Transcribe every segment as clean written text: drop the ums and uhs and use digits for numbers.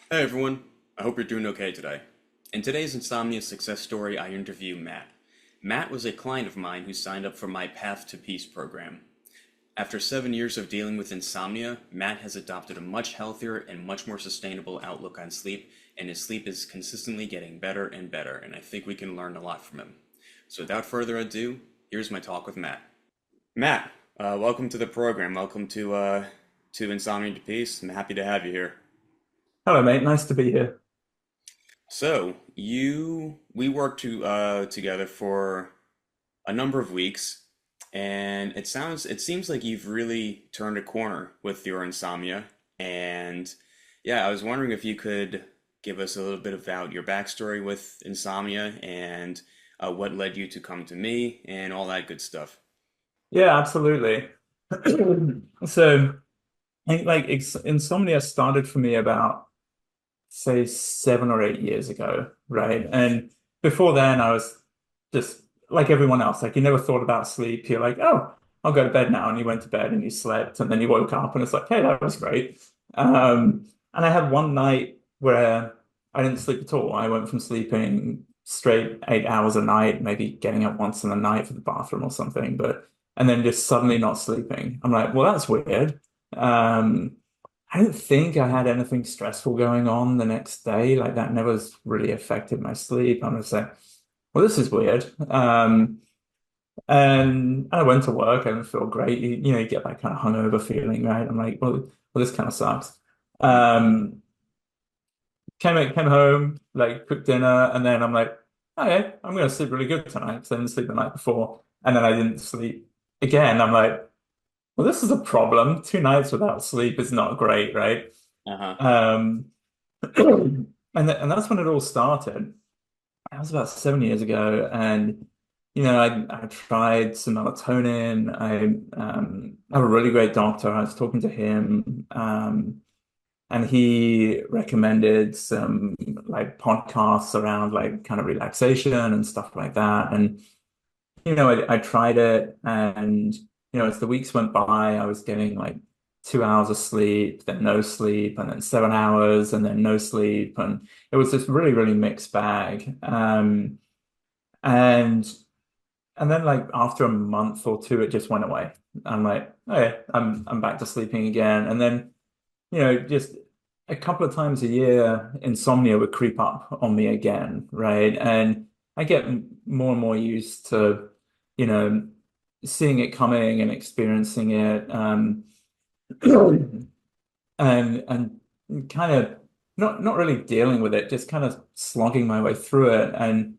Hey everyone, I hope you're doing okay today. In today's Insomnia success story, I interview Matt. Matt was a client of mine who signed up for my Path to Peace program. After 7 years of dealing with insomnia, Matt has adopted a much healthier and much more sustainable outlook on sleep, and his sleep is consistently getting better and better, and I think we can learn a lot from him. So without further ado, here's my talk with Matt. Matt, welcome to the program. Welcome to Insomnia to Peace. I'm happy to have you here. Hello, mate. Nice to be here. We worked together for a number of weeks, and it seems like you've really turned a corner with your insomnia. And yeah, I was wondering if you could give us a little bit about your backstory with insomnia and what led you to come to me and all that good stuff. Yeah, absolutely. So, I think insomnia started for me about, say, 7 or 8 years ago, right? And before then, I was just like everyone else. Like, you never thought about sleep. You're like, oh, I'll go to bed now. And you went to bed and you slept, and then you woke up, and it's like, hey, that was great. And I had one night where I didn't sleep at all. I went from sleeping straight 8 hours a night, maybe getting up once in the night for the bathroom or something, and then just suddenly not sleeping. I'm like, well, that's weird. Um, I don't think I had anything stressful going on the next day. Like that never's really affected my sleep. I'm just like, well, this is weird. And I went to work. I didn't feel great. You get that kind of hungover feeling, right? I'm like, well, this kind of sucks. Mhm. Um, came home, like cooked dinner, and then I'm like, okay, I'm gonna sleep really good tonight because I didn't sleep the night before, and then I didn't sleep again. I'm like, well, this is a problem. 2 nights without sleep is not great, right? Uh-huh. Um, and that's when it all started. That was about 7 years ago, and I tried some melatonin. I have a really great doctor. I was talking to him, and he recommended some like podcasts around like kind of relaxation and stuff like that. And I tried it, and as the weeks went by, I was getting like 2 hours of sleep, then no sleep, and then 7 hours, and then no sleep, and it was this really, really mixed bag. And and then like after a month or two, it just went away. I'm like, okay, I'm back to sleeping again, and then just a couple of times a year, insomnia would creep up on me again, right? And I get more and more used to, you know, seeing it coming and experiencing it, and kind of not really dealing with it, just kind of slogging my way through it. And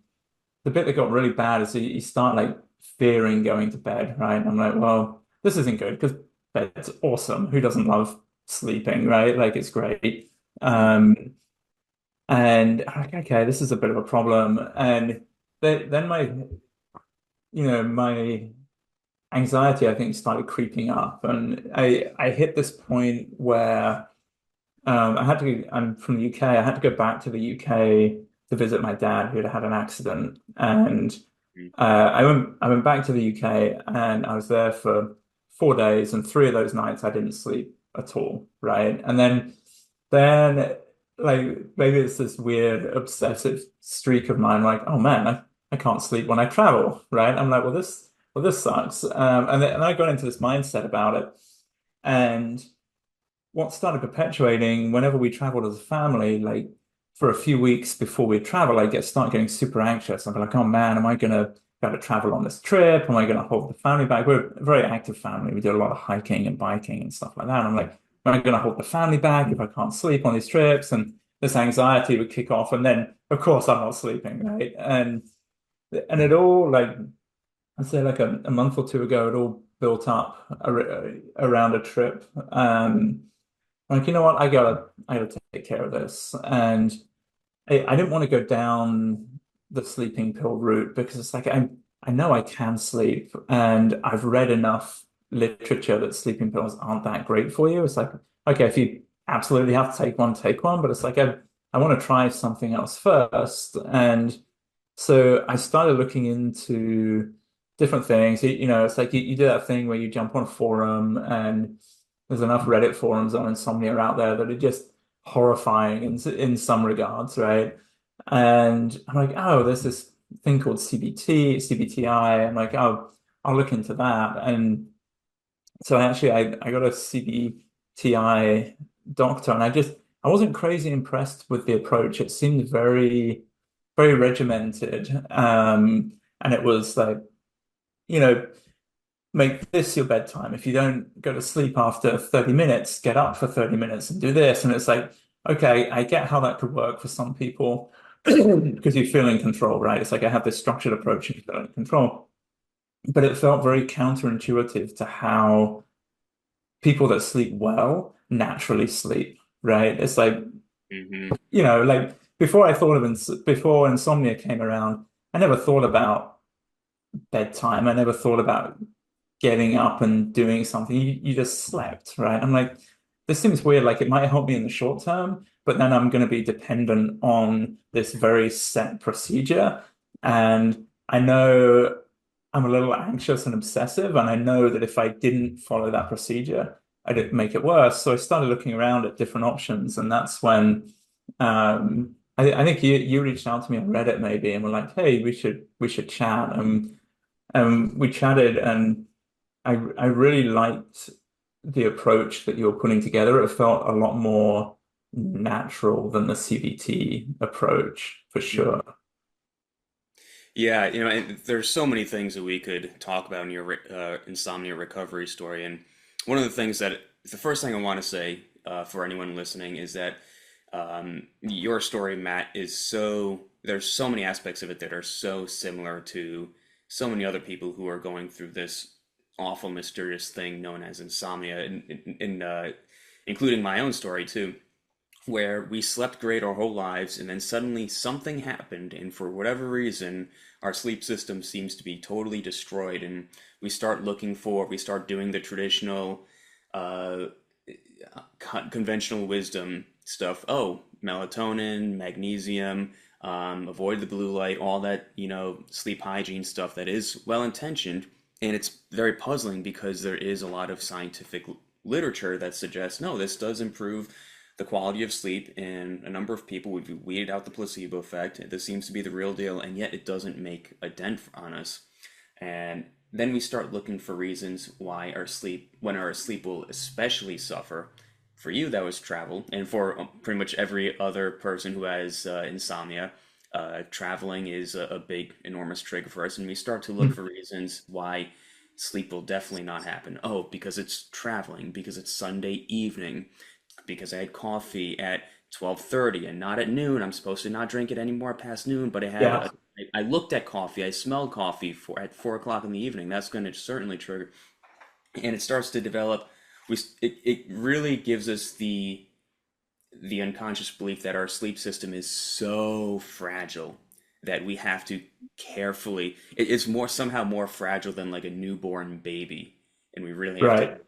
the bit that got really bad is you start like fearing going to bed, right? And I'm like, well, this isn't good because bed's awesome. Who doesn't love sleeping, right? Like it's great. Um, and I'm like, okay, this is a bit of a problem. And then my anxiety, I think, started creeping up, and I hit this point where I'm from the UK. I had to go back to the UK to visit my dad who had had an accident, and Mhm. I went back to the UK, and I was there for 4 days, and 3 of those nights I didn't sleep at all, right? And then like maybe it's this weird obsessive streak of mine, like, oh man, I can't sleep when I travel, right? I'm like, well this sucks. And I got into this mindset about it. And what started perpetuating whenever we traveled as a family, like for a few weeks before we travel, start getting super anxious. I'm like, oh man, am I gonna be able to travel on this trip? Am I gonna hold the family back? We're a very active family. We do a lot of hiking and biking and stuff like that. And I'm like, am I gonna hold the family back if I can't sleep on these trips? And this anxiety would kick off, and then of course I'm not sleeping, right? And it all like I'd say like a month or two ago, it all built up around a trip. Like, you know what? I gotta take care of this. And I didn't want to go down the sleeping pill route because it's like I know I can sleep, and I've read enough literature that sleeping pills aren't that great for you. It's like, okay, if you absolutely have to take one, but it's like I want to try something else first. And so I started looking into different things. It's like you do that thing where you jump on a forum, and there's enough Reddit forums on insomnia out there that are just horrifying in some regards, right? And I'm like, oh, there's this thing called CBTI. I'm like, oh, I'll look into that. And so I got a CBTI doctor, and I wasn't crazy impressed with the approach. It seemed very regimented. And it was like, you know, make this your bedtime. If you don't go to sleep after 30 minutes, get up for 30 minutes and do this. And it's like, okay, I get how that could work for some people because you feel in control, right? It's like I have this structured approach and you feel in control. But it felt very counterintuitive to how people that sleep well naturally sleep, right? It's like, Hmm. like before insomnia came around, I never thought about bedtime. I never thought about getting up and doing something. You just slept, right? I'm like, this seems weird. Like it might help me in the short term, but then I'm going to be dependent on this very set procedure. And I know I'm a little anxious and obsessive, and I know that if I didn't follow that procedure, I'd make it worse. So I started looking around at different options, and that's when I think you reached out to me on Reddit maybe, and were like, "Hey, we should chat." We chatted, and I really liked the approach that you were putting together. It felt a lot more natural than the CBT approach, for sure. Yeah, and there's so many things that we could talk about in your insomnia recovery story. And one of the things that, the first thing I want to say for anyone listening is that your story, Matt, there's so many aspects of it that are so similar to so many other people who are going through this awful, mysterious thing known as insomnia, and including my own story too, where we slept great our whole lives and then suddenly something happened, and for whatever reason our sleep system seems to be totally destroyed, and we start doing the traditional uh, conventional wisdom stuff. Oh, melatonin, magnesium, avoid the blue light, all that, sleep hygiene stuff that is well intentioned. And it's very puzzling because there is a lot of scientific literature that suggests no, this does improve the quality of sleep in a number of people. We've weeded out the placebo effect. This seems to be the real deal, and yet it doesn't make a dent on us. And then we start looking for reasons why when our sleep will especially suffer. For you, that was travel, and for pretty much every other person who has insomnia, traveling is a big, enormous trigger for us. And we start to look for reasons why sleep will definitely not happen. Oh, because it's traveling, because it's Sunday evening, because I had coffee at 12:30 and not at noon. I'm supposed to not drink it anymore past noon, but Yeah. I looked at coffee, I smelled coffee at 4 o'clock in the evening. That's going to certainly trigger, and it starts to develop. It really gives us the unconscious belief that our sleep system is so fragile that we have to carefully. It's more somehow more fragile than like a newborn baby, and we really have Right.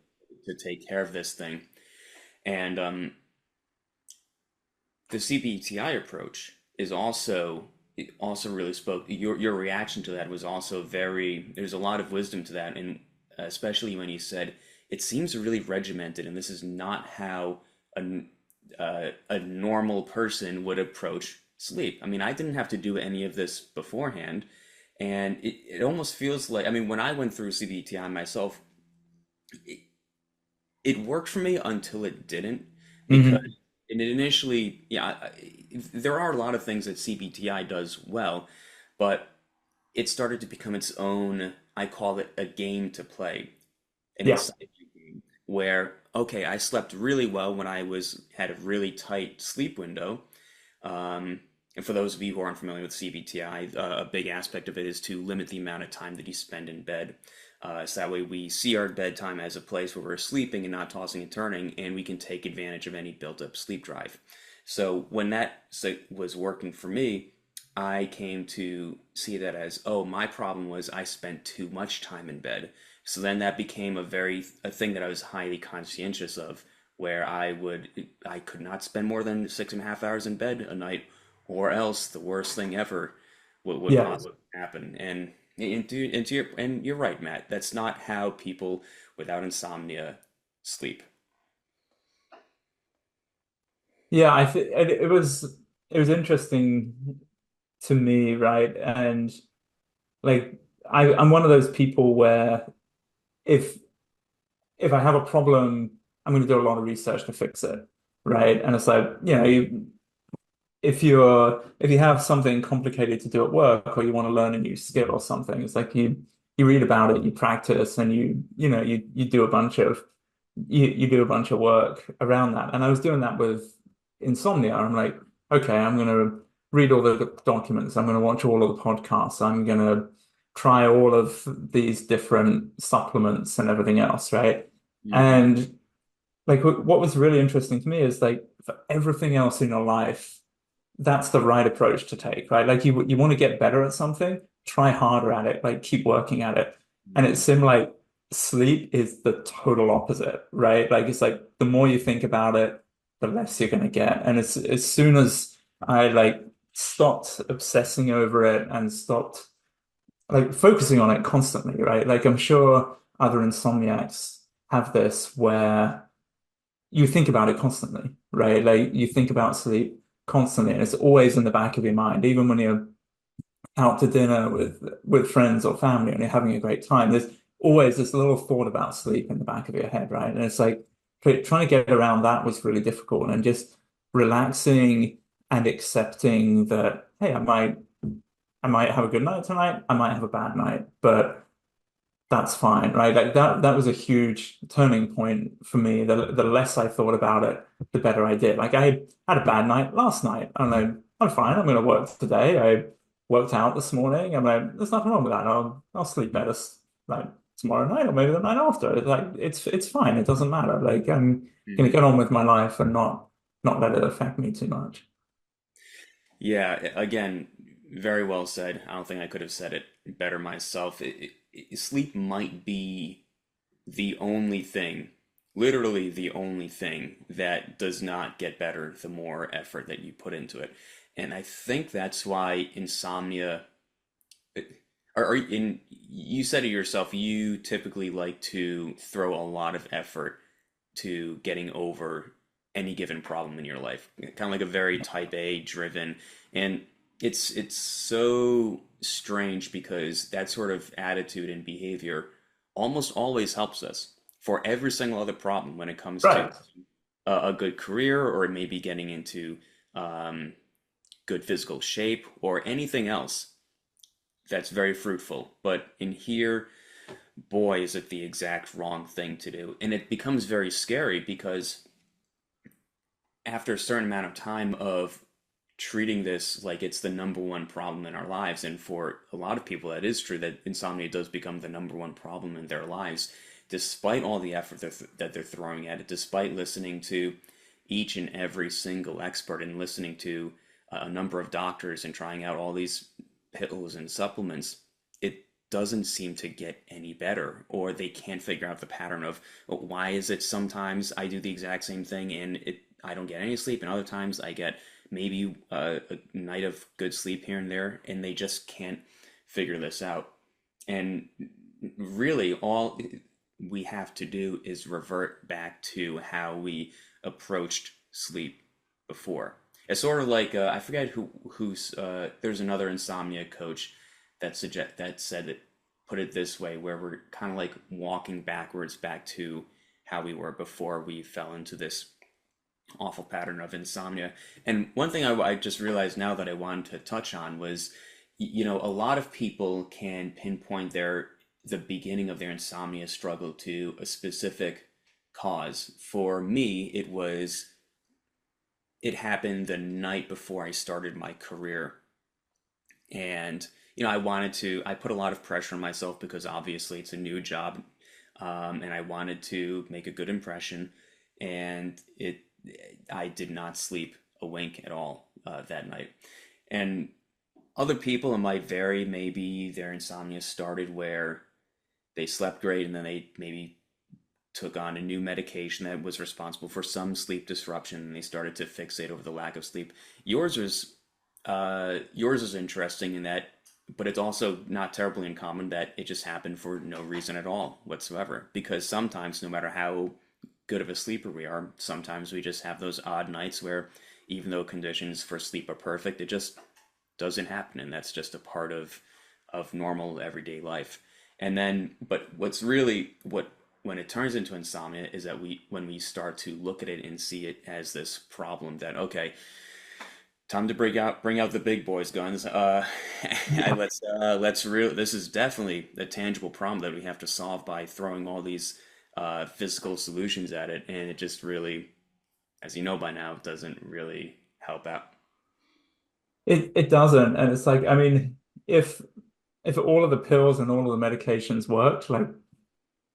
to take care of this thing. And the CBTI approach is also it also really spoke. Your reaction to that was also very. There's a lot of wisdom to that, and especially when you said it seems really regimented, and this is not how a normal person would approach sleep. I mean, I didn't have to do any of this beforehand, and it almost feels like. I mean, when I went through CBTI myself, it, it worked for me until it didn't, because Hmm. and it initially, yeah, there are a lot of things that CBTI does well, but it started to become its own. I call it a game to play, an Yeah. inside game, where okay, I slept really well when had a really tight sleep window. And for those of you who aren't familiar with CBTI, a big aspect of it is to limit the amount of time that you spend in bed. So that way we see our bedtime as a place where we're sleeping and not tossing and turning, and we can take advantage of any built-up sleep drive. So when was working for me, I came to see that as, oh, my problem was I spent too much time in bed. So then that became a thing that I was highly conscientious of, where I could not spend more than 6.5 hours in bed a night, or else the worst thing ever would Yeah. possibly happen. And you're right, Matt. That's not how people without insomnia sleep. Yeah, I think it was interesting to me, right? And like I'm one of those people where if if I have a problem, I'm going to do a lot of research to fix it, right? And it's like, if you have something complicated to do at work or you want to learn a new skill or something, it's like you read about it, you practice, and you do a bunch of you do a bunch of work around that. And I was doing that with Insomnia. I'm like, okay, I'm gonna read all the documents, I'm gonna watch all of the podcasts, I'm gonna try all of these different supplements and everything else, right? Hmm. And like what was really interesting to me is like for everything else in your life that's the right approach to take, right? Like you want to get better at something, try harder at it, like keep working at it. And it Hmm. seemed like sleep is the total opposite, right? Like it's like the more you think about it, the less you're gonna get. And as soon as I like stopped obsessing over it and stopped like focusing on it constantly, right? Like I'm sure other insomniacs have this where you think about it constantly, right? Like you think about sleep constantly, and it's always in the back of your mind, even when you're out to dinner with friends or family and you're having a great time. There's always this little thought about sleep in the back of your head, right? And it's like trying to get around that was really difficult, and just relaxing and accepting that, hey, I might have a good night tonight, I might have a bad night, but that's fine, right? Like that was a huge turning point for me. The less I thought about it, the better I did. Like I had a bad night last night. I'm like, I'm fine. I'm gonna work today. I worked out this morning. I'm like, there's nothing wrong with that. I'll sleep better like tomorrow night or maybe the night after. It's like it's fine. It doesn't matter. Like I'm gonna Hmm. get on with my life and not let it affect me too much. Yeah, again, very well said. I don't think I could have said it better myself. Sleep might be the only thing, literally the only thing that does not get better the more effort that you put into it. And I think that's why insomnia, you said it yourself, you typically like to throw a lot of effort to getting over any given problem in your life. Kind of like a very type A driven, and it's so strange because that sort of attitude and behavior almost always helps us for every single other problem when it comes to Right. a good career or maybe getting into um, good physical shape or anything else that's very fruitful. But in here, boy, is it the exact wrong thing to do. And it becomes very scary because after a certain amount of time of treating this like it's the number one problem in our lives, and for a lot of people, that is true that insomnia does become the number one problem in their lives, despite all the effort that they're throwing at it, despite listening to each and every single expert and listening to a number of doctors and trying out all these pills and supplements, it doesn't seem to get any better, or they can't figure out the pattern of, well, why is it sometimes I do the exact same thing and I don't get any sleep, and other times I get maybe a night of good sleep here and there, and they just can't figure this out. And really, all we have to do is revert back to how we approached sleep before. It's sort of like I forget who's there's another insomnia coach that said that, put it this way, where we're kind of like walking backwards back to how we were before we fell into this awful pattern of insomnia. And one thing I just realized now that I wanted to touch on was, a lot of people can pinpoint the beginning of their insomnia struggle to a specific cause. For me, it happened the night before I started my career. And I put a lot of pressure on myself because obviously it's a new job, and I wanted to make a good impression, and I did not sleep a wink at all that night. And other people, it might vary. Maybe their insomnia started where they slept great, and then they maybe took on a new medication that was responsible for some sleep disruption, and they started to fixate over the lack of sleep. Yours is interesting in that, but it's also not terribly uncommon that it just happened for no reason at all whatsoever. Because sometimes, no matter how good of a sleeper we are. Sometimes we just have those odd nights where even though conditions for sleep are perfect, it just doesn't happen, and that's just a part of normal everyday life. And then, but what's really what when it turns into insomnia is that when we start to look at it and see it as this problem that okay, time to bring out the big boys guns. Yeah. Let's real. This is definitely a tangible problem that we have to solve by throwing all these physical solutions at it, and it just really, as you know by now, doesn't really help out. It doesn't, and it's like, I mean, if all of the pills and all of the medications worked, like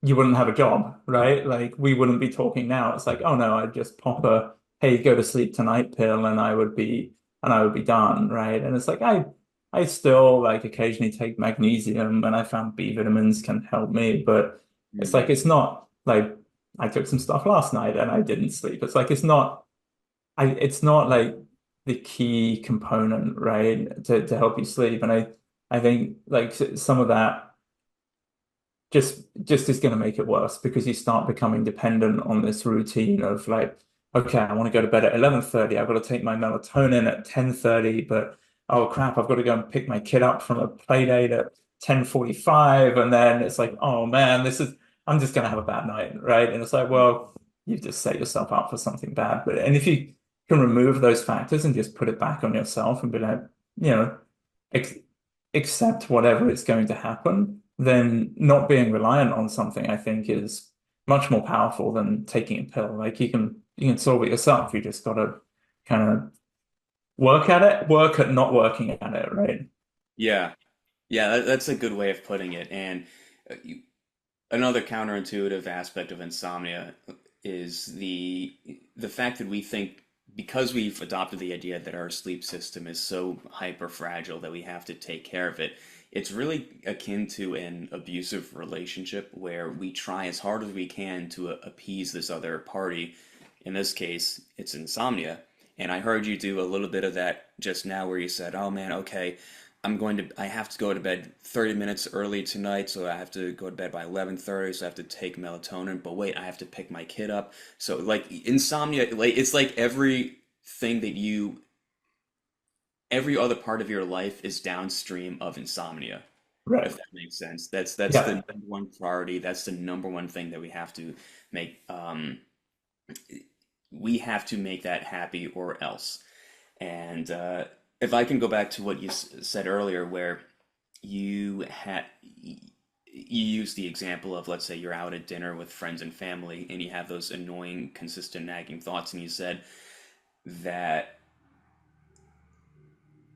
you wouldn't have a job, right? Like we wouldn't be talking now. It's like, oh no, I'd just pop a hey, go to sleep tonight pill and I would be done, right? And it's like I still like occasionally take magnesium and I found B vitamins can help me, but it's like Hmm. it's not like I took some stuff last night and I didn't sleep. It's like it's not like the key component, right, to help you sleep. And I think like some of that just is going to make it worse because you start becoming dependent on this routine of like, okay, I want to go to bed at 11:30. I've got to take my melatonin at 10:30, but oh crap, I've got to go and pick my kid up from a play date at 10:45. And then it's like, oh man, I'm just going to have a bad night, right? And it's like, well, you've just set yourself up for something bad. And if you can remove those factors and just put it back on yourself and be like, you know, ex accept whatever is going to happen, then not being reliant on something, I think, is much more powerful than taking a pill. Like you can solve it yourself. You just gotta kind of work at it, work at not working at it, right? Yeah, yeah, that's a good way of putting it. And another counterintuitive aspect of insomnia is the fact that we think because we've adopted the idea that our sleep system is so hyper fragile that we have to take care of it. It's really akin to an abusive relationship where we try as hard as we can to appease this other party. In this case, it's insomnia. And I heard you do a little bit of that just now where you said, "Oh man, okay, I have to go to bed 30 minutes early tonight, so I have to go to bed by 11:30, so I have to take melatonin, but wait, I have to pick my kid up." So like insomnia, like it's like every other part of your life is downstream of insomnia, if Right. that makes sense. That's the Yeah. number one priority. That's the number one thing that we have to make. We have to make that happy or else. And if I can go back to what you said earlier, where you use the example of, let's say you're out at dinner with friends and family, and you have those annoying, consistent, nagging thoughts, and you said that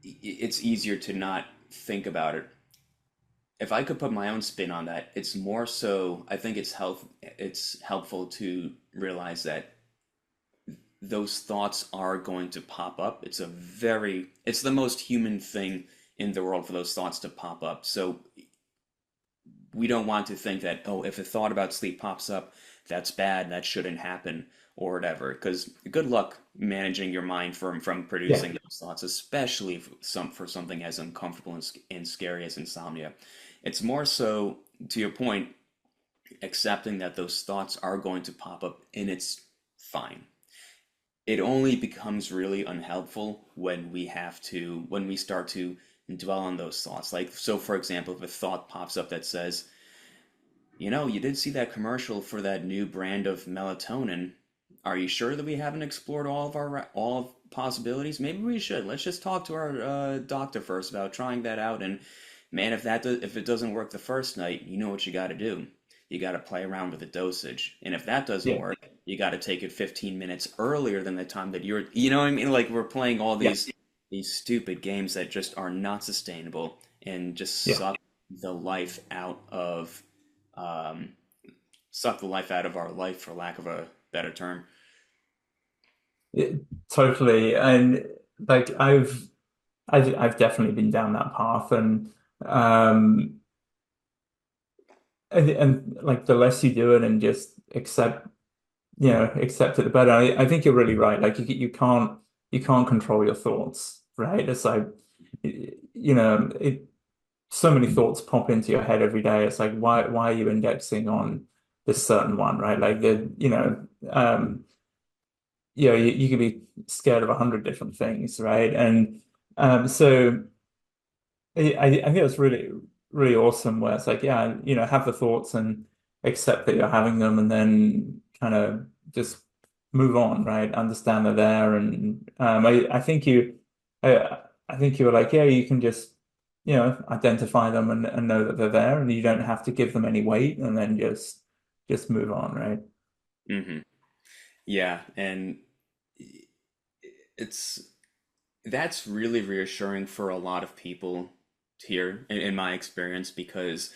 it's easier to not think about it. If I could put my own spin on that, it's more so, I think it's helpful to realize that those thoughts are going to pop up. It's the most human thing in the world for those thoughts to pop up. So we don't want to think that, oh, if a thought about sleep pops up, that's bad, that shouldn't happen, or whatever. Because good luck managing your mind from Yeah. producing those thoughts, especially for something as uncomfortable and scary as insomnia. It's more so, to your point, accepting that those thoughts are going to pop up and it's fine. It only becomes really unhelpful when we start to dwell on those thoughts. Like, so for example, if a thought pops up that says, you did see that commercial for that new brand of melatonin. Are you sure that we haven't explored all possibilities? Maybe we should. Let's just talk to our doctor first about trying that out. And man, if it doesn't work the first night, you know what you got to do. You got to play around with the dosage. And if that doesn't Yeah. work, you got to take it 15 minutes earlier than the time that you know what I mean? Like we're playing all Yeah. these stupid games that just are not sustainable and just Yeah. the life out of um, suck the life out of our life, for lack of a better term. It, totally. And like I've definitely been down that path um and like the less you do it and just accept it the better. I think you're really right. Like you can't control your thoughts, right? It's like so many thoughts pop into your head every day. It's like why are you indexing on this certain one, right? Like you can be scared of 100 different things, right? And so I think it's really, really awesome where it's like, yeah, have the thoughts and accept that you're having them and then kind of just move on, right? Understand they're there. And I think you were like, yeah, you can just, identify them and know that they're there and you don't have to give them any weight and then just move on, right? Hmm. Yeah, and it's that's really reassuring for a lot of people here in my experience because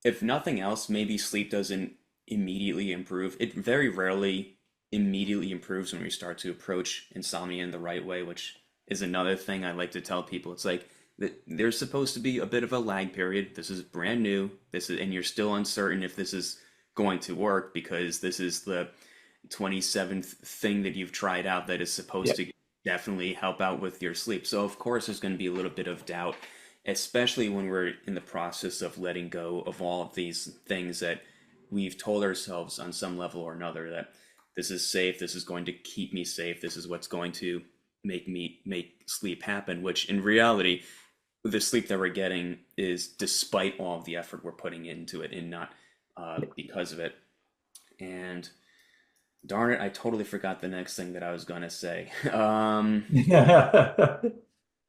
if nothing else, maybe sleep doesn't immediately improve. It very rarely immediately improves when we start to approach insomnia in the right way, which is another thing I like to tell people. It's like that there's supposed to be a bit of a lag period. This is brand new. And you're still uncertain if this is going to work because this is the 27th thing that you've tried out that is Yeah. supposed to definitely help out with your sleep. So of course there's going to be a little bit of doubt, especially when we're in the process of letting go of all of these things that we've told ourselves on some level or another that this is safe, this is going to keep me safe, this is what's going to make sleep happen, which in reality the sleep that we're getting is despite all of the effort we're putting into it and not because of it. And darn it, I totally forgot the next thing that I was gonna say. Yeah.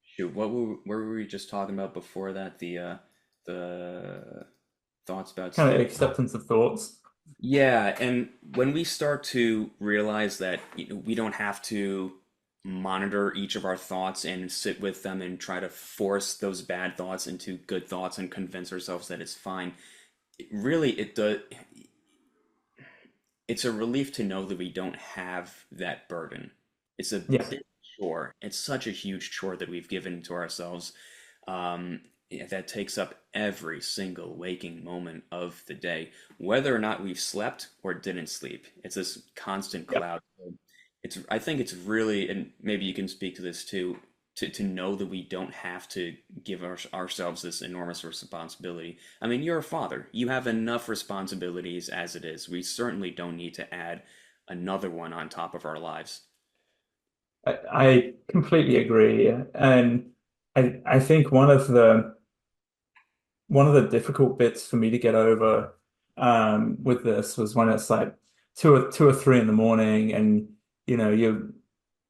Shoot, what were we just talking about before that? The thoughts about Kind of sleep. acceptance of thoughts. Yeah, and when we start to realize that we don't have to monitor each of our thoughts and sit with them and try to force those bad thoughts into good thoughts and convince ourselves that it's fine, really it does. It's a relief to know that we don't have that burden. It's a Yeah. big chore. It's such a huge chore that we've given to ourselves, that takes up every single waking moment of the day, whether or not we've slept or didn't sleep. It's this constant Yeah. cloud. I think it's really, and maybe you can speak to this too, to know that we don't have to give ourselves this enormous responsibility. I mean, you're a father. You have enough responsibilities as it is. We certainly don't need to add another one on top of our lives. I completely agree. And I think one of the difficult bits for me to get over with this was when it's like two or three in the morning and you know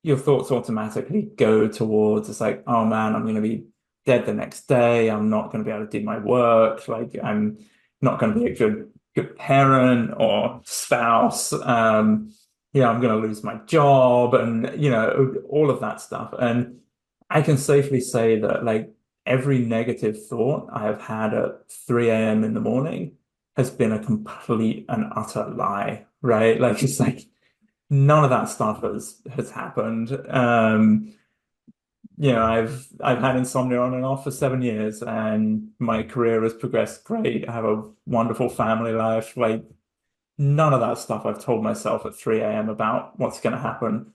your thoughts automatically go towards it's like, oh man, I'm going to be dead the next day. I'm not going to be able to do my work. Like I'm not going to be a good parent or spouse. I'm going to lose my job and all of that stuff. And I can safely say that like every negative thought I have had at 3 a.m. in the morning has been a complete and utter lie, right? Like it's like none of that stuff has happened. I've had insomnia on and off for 7 years, and my career has progressed great. I have a wonderful family life. Like none of that stuff I've told myself at 3 a.m. about what's going to happen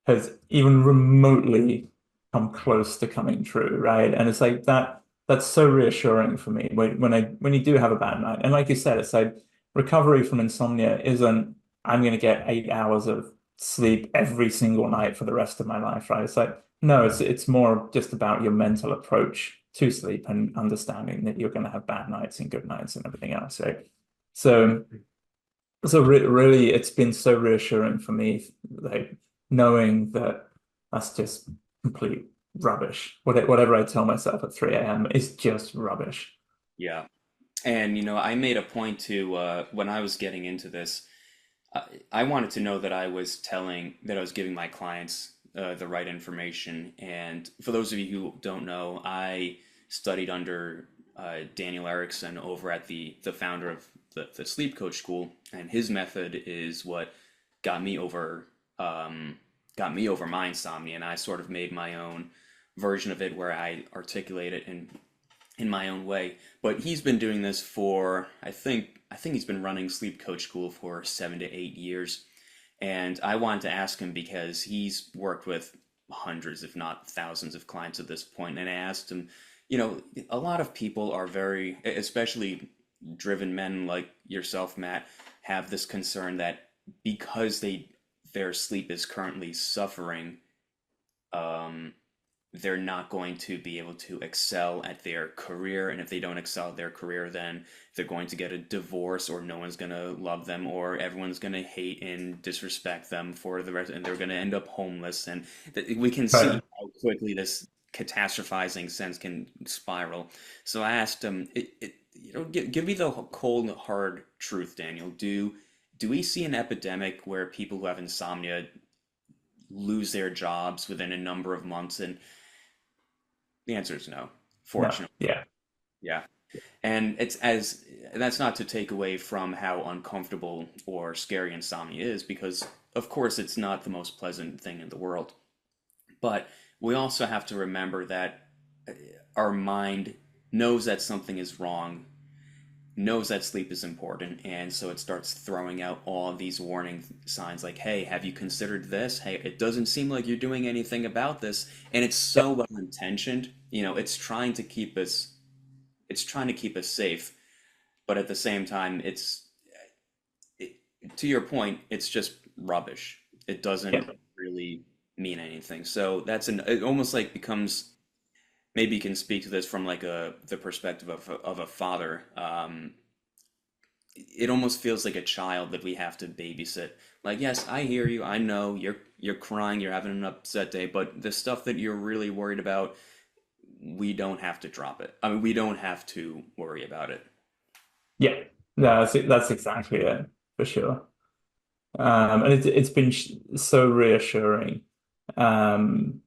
has even remotely come close to coming true, right? And it's like that's so reassuring for me when you do have a bad night. And like you said, it's like recovery from insomnia isn't I'm gonna get 8 hours of sleep every single night for the rest of my life, right? It's like no, it's more just about your mental approach to sleep and understanding that you're gonna have bad nights and good nights and everything else, right? So really, it's been so reassuring for me, like knowing that that's just complete rubbish. Whatever I tell myself at 3 a.m. is just rubbish. Yeah. And I made a point to when I was getting into this, I wanted to know that I was giving my clients the right information. And for those of you who don't know, I studied under Daniel Erickson over at the founder of the Sleep Coach School, and his method is what got me over my insomnia, and I sort of made my own version of it where I articulate it in my own way. But he's been doing this for I think he's been running Sleep Coach School for 7 to 8 years. And I wanted to ask him because he's worked with hundreds, if not thousands, of clients at this point. And I asked him, a lot of people are very, especially driven men like yourself, Matt, have this concern that because their sleep is currently suffering, um, they're not going to be able to excel at their career. And if they don't excel at their career, then they're going to get a divorce, or no one's going to love them, or everyone's going to hate and disrespect them for the rest, and they're going to end up homeless. And we can see Right. how quickly this catastrophizing sense can spiral. So I asked him, give me the cold, hard truth, Daniel. Do we see an epidemic where people who have insomnia lose their jobs within a number of months? And the answer is no, No. fortunately. Yeah. Yeah. And that's not to take away from how uncomfortable or scary insomnia is, because of course it's not the most pleasant thing in the world. But we also have to remember that our mind knows that something is wrong, knows that sleep is important, and so it starts throwing out all these warning signs like, hey, have you considered this? Hey, it doesn't seem like you're doing anything about this. And it's Yeah. so well intentioned. It's trying to keep us safe, but at the same time, it, to your point, it's just rubbish. It doesn't Yeah. really mean anything. So it almost like becomes, maybe you can speak to this from like the perspective of a father. It almost feels like a child that we have to babysit. Like, yes, I hear you. I know you're crying, you're having an upset day, but the stuff that you're really worried about, we don't have to drop it. I mean, we don't have to worry about it. Yeah. No, that's exactly it for sure. And it's been so reassuring, um,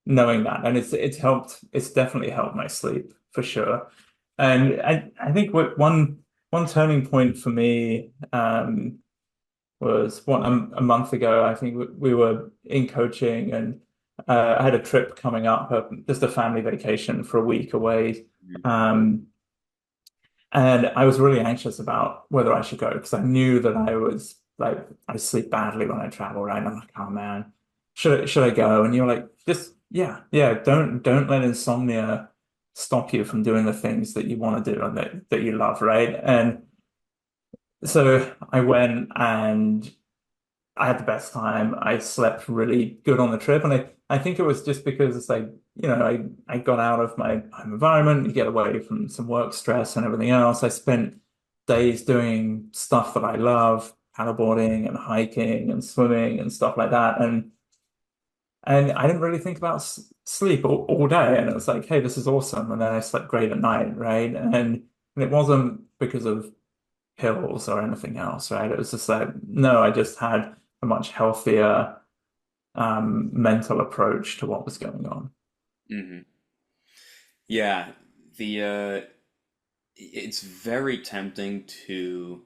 knowing that, and it's helped. It's definitely helped my sleep for sure. And I think one turning point for me, was a month ago. I think we were in coaching, and I had a trip coming up, just a family vacation for a week away. Um, and I was really anxious about whether I should go, because I knew that I sleep badly when I travel, right? And I'm like, oh man, should I go? And you're like, just yeah, don't let insomnia stop you from doing the things that you want to do and that you love, right? And so I went, and I had the best time. I slept really good on the trip, and I think it was just because it's like, I got out of my home environment, you get away from some work stress and everything else. I spent days doing stuff that I love, paddleboarding and hiking and swimming and stuff like that. And I didn't really think about sleep all day. And it was like, hey, this is awesome. And then I slept great at night, right? And it wasn't because of pills or anything else, right? It was just like, no, I just had a much healthier, mental approach to what was going on. Hmm. Yeah, the it's very tempting to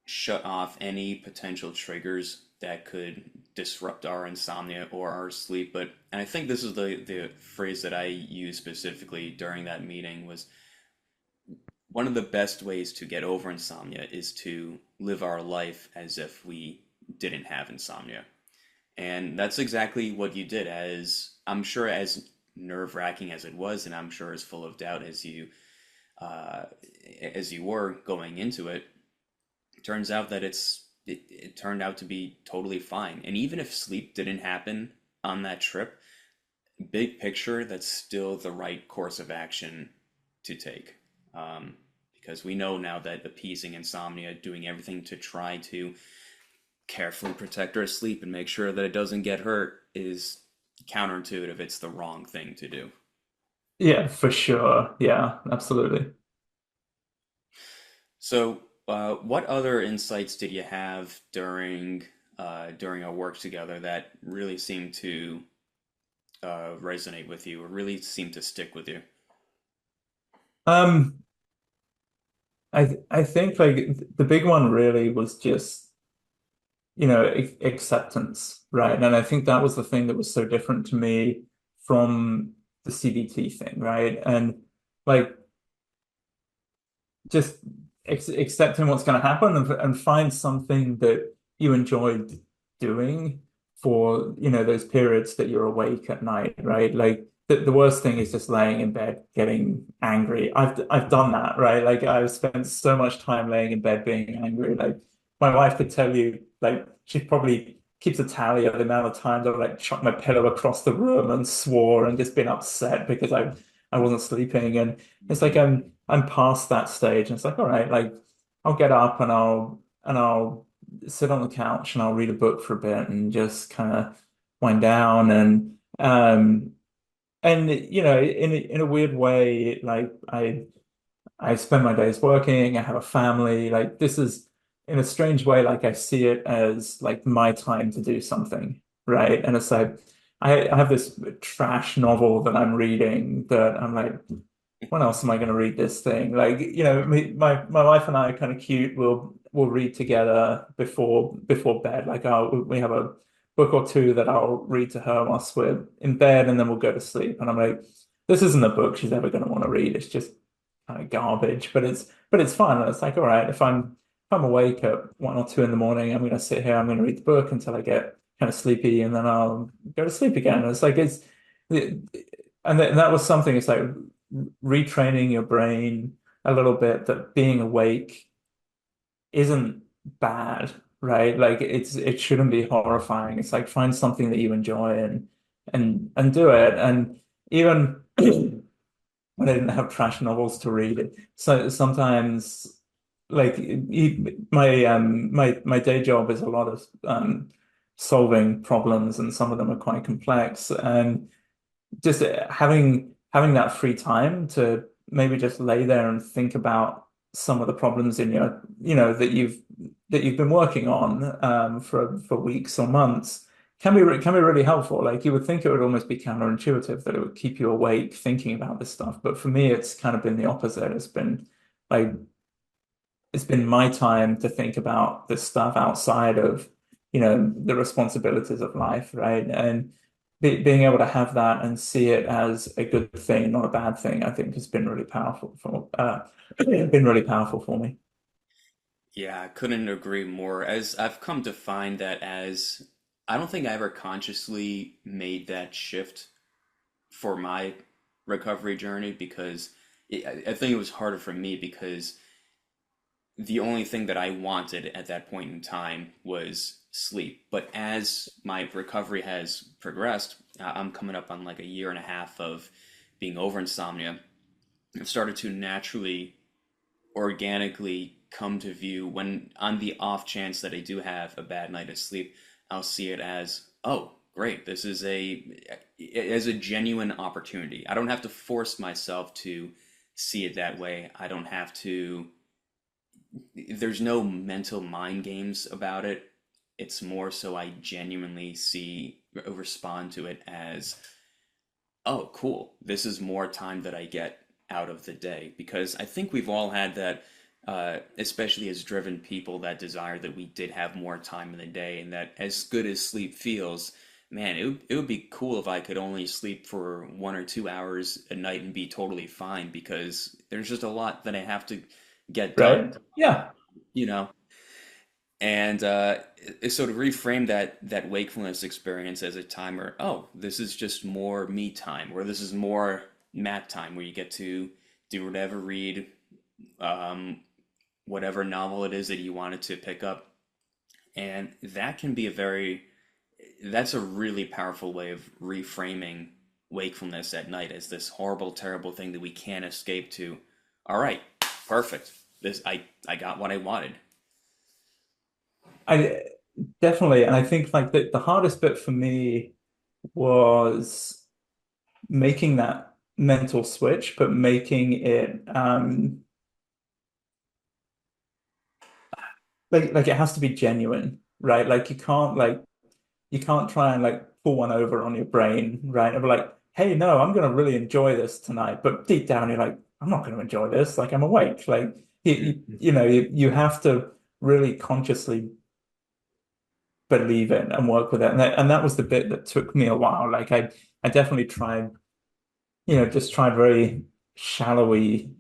shut off any potential triggers that could disrupt our insomnia or our sleep. But and I think this is the phrase that I used specifically during that meeting was, one of the best ways to get over insomnia is to live our life as if we didn't have insomnia. And that's exactly what you did, as I'm sure as nerve-wracking as it was, and I'm sure as full of doubt uh, as you were going into it. It turns out that it turned out to be totally fine. And even if sleep didn't happen on that trip, big picture, that's still the right course of action to take. Um, because we know now that appeasing insomnia, doing everything to try to carefully protect our sleep and make sure that it doesn't get hurt, is counterintuitive. It's the wrong thing to do. Yeah, for sure. Yeah, absolutely. So, what other insights did you have during our work together that really seemed to resonate with you, or really seemed to stick with you? Um, I think like the big one really was just, acceptance, right? And I think that was the thing that was so different to me from the CBT thing, right? And like just accepting what's going to happen, and find something that you enjoyed doing for, those periods that you're awake at night, right? Like the worst thing is just laying in bed getting angry. I've done that, right? Like I've spent so much time laying in bed being angry. Like my wife could tell you, like she probably keeps a tally of the amount of times I've like chucked my pillow across the room and swore and just been upset because I wasn't sleeping. And it's like Mhm. I'm past that stage. And it's like, all right, like I'll get up and I'll sit on the couch and I'll read a book for a bit and just kind of wind down. And in a weird way, like I spend my days working, I have a family. Like this is in a strange way, like I see it as like my time to do something, right? And it's like I have this trash novel that I'm reading that I'm like, when else am I going to read this thing? Like, my wife and I are kind of cute. We'll read together before bed. Like, we have a book or two that I'll read to her whilst we're in bed, and then we'll go to sleep. And I'm like, this isn't a book she's ever going to want to read. It's just kind of garbage, but it's fun. And it's like, all right, if I'm awake at 1 or 2 in the morning, I'm going to sit here. I'm going to read the book until I get kind of sleepy, and then I'll go to sleep again. And it's like and that was something. It's like retraining your brain a little bit that being awake isn't bad, right? Like it shouldn't be horrifying. It's like find something that you enjoy and do it. And even when I didn't have trash novels to read, so sometimes like my day job is a lot of solving problems, and some of them are quite complex. And just having that free time to maybe just lay there and think about some of the problems in your, that you've been working on for weeks or months can be really helpful. Like you would think it would almost be counterintuitive that it would keep you awake thinking about this stuff, but for me, it's kind of been the opposite. Like it's been my time to think about this stuff outside of, the responsibilities of life, right? And being able to have that and see it as a good thing, not a bad thing, I think has been really powerful been really powerful for me. Yeah, I couldn't agree more. As I've come to find that as I don't think I ever consciously made that shift for my recovery journey because I think it was harder for me because the only thing that I wanted at that point in time was sleep. But as my recovery has progressed, I'm coming up on like a year and a half of being over insomnia. I've started to naturally, organically come to view when, on the off chance that I do have a bad night of sleep, I'll see it as, oh, great, this is as a genuine opportunity. I don't have to force myself to see it that way. I don't have to there's no mental mind games about it. It's more so I genuinely respond to it as, oh, cool. This is more time that I get out of the day. Because I think we've all had that, especially as driven people, that desire that we did have more time in the day, and that as good as sleep feels, man, it would be cool if I could only sleep for 1 or 2 hours a night and be totally fine because there's just a lot that I have to get done, Right? Yeah. you know. And so to reframe that wakefulness experience as a timer, oh, this is just more me time, or this is more Matt time, where you get to do whatever, read um, whatever novel it is that you wanted to pick up, and that can be that's a really powerful way of reframing wakefulness at night as this horrible, terrible thing that we can't escape to. All right, perfect. I got what I wanted. I definitely, and I think like the hardest bit for me was making that mental switch, but making it like it has to be genuine, right? Like you can't try and like pull one over on your brain, right? And be like, hey, no, I'm gonna really enjoy this tonight. But deep down, you're like, I'm not gonna enjoy this. Like I'm awake. Like you have to really consciously believe it and work with it. And that was the bit that took me a while. Like I definitely tried, just tried very shallowy,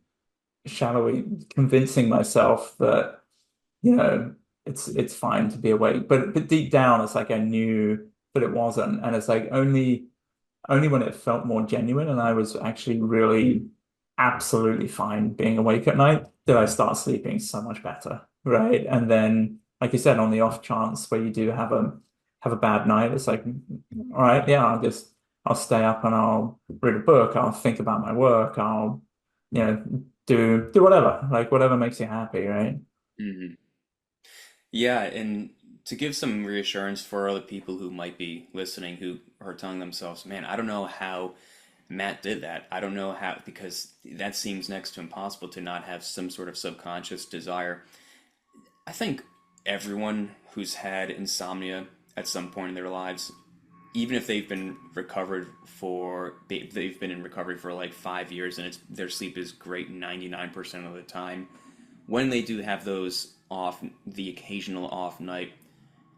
shallowy convincing myself that, you know, it's fine to be awake. But deep down, it's like I knew but it wasn't. And it's like only when it felt more genuine and I was actually really absolutely fine being awake at night did I start sleeping so much better, right? And then, like you said, on the off chance where you do have a bad night, it's like, all right, yeah, I'll stay up and I'll read a book, I'll think about my work, I'll do whatever, like whatever makes you happy, right? Hmm. Yeah, and to give some reassurance for other people who might be listening who are telling themselves, man, I don't know how Matt did that. I don't know how, because that seems next to impossible to not have some sort of subconscious desire. I think everyone who's had insomnia at some point in their lives, even if they've been recovered for, they've been in recovery for like 5 years and their sleep is great 99% of the time, when they do have those off, the occasional off night,